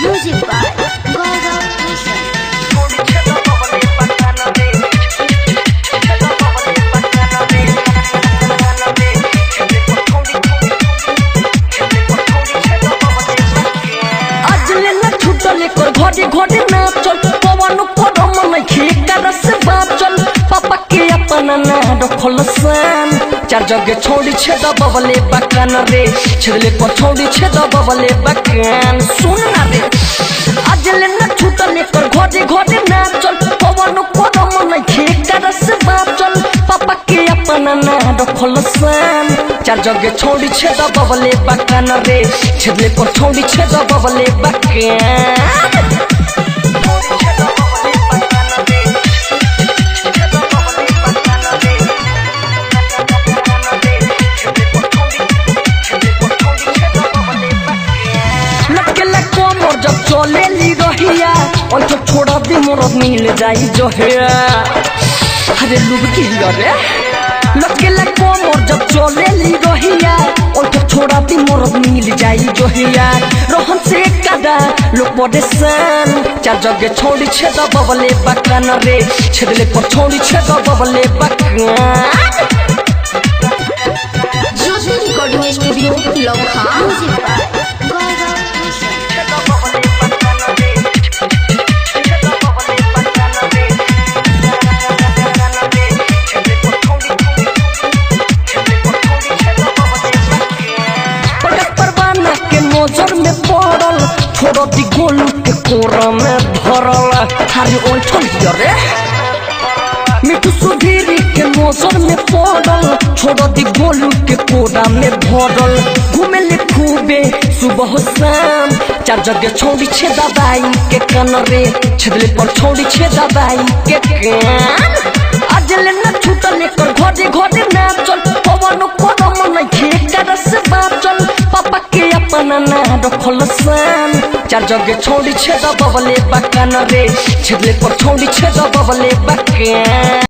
Music by Gaurav Krishnan. घोड़े घोड़े नाचल पवन करम नइखे कर से बाचल पापा के अपना ना रखल सान चार जगह छोड़ी छे दबले बकान रे छेदले पर छोड़ी छे दबले बकान सुन ना रे आज ले ना छूटल कर घोड़े घोड़े नाचल पवन करम नइखे कर से बाचल पापा के अपना ना रखल सान चार जगह छोड़ी छे दबले बकान रे छेदले पर छोड़ी छे दबले बकान जब चले ली रहिया और तो छोड़ा दी मोर मिल जाई जो है अरे लुब की रे लटके लको मोर जब चले ली रहिया और तो छोड़ा दी मोर मिल जाई जो है रोहन से कदा लोग परेशान चार जगह छोड़ी छे दबले बकान रे छेदले पर छोड़ी छे दबले बकान Jyoti Recording Studio, Lokha. Music by Gaurav Krishnan. नजर में पड़ल छोड़ दी गोलू के कोरा में भरल थारी ओठल रे मिठू सुधीरी के नजर में पड़ल छोड़ दी गोलू के कोरा में भरल घूमे ले खूबे सुबह शाम चार जगह छोड़ी छे दबाई के कान रे छेदले पर छोड़ी छे दबाई के कान आज ले ना छूटल कर घोड़े घोड़े नाचल पवन करम नइखे कर से बाचल पापा के अपना ना रखल सान चार जगह छोड़ी छे दबले बकान रे छेदले पर छोड़ी छे दबले बकान।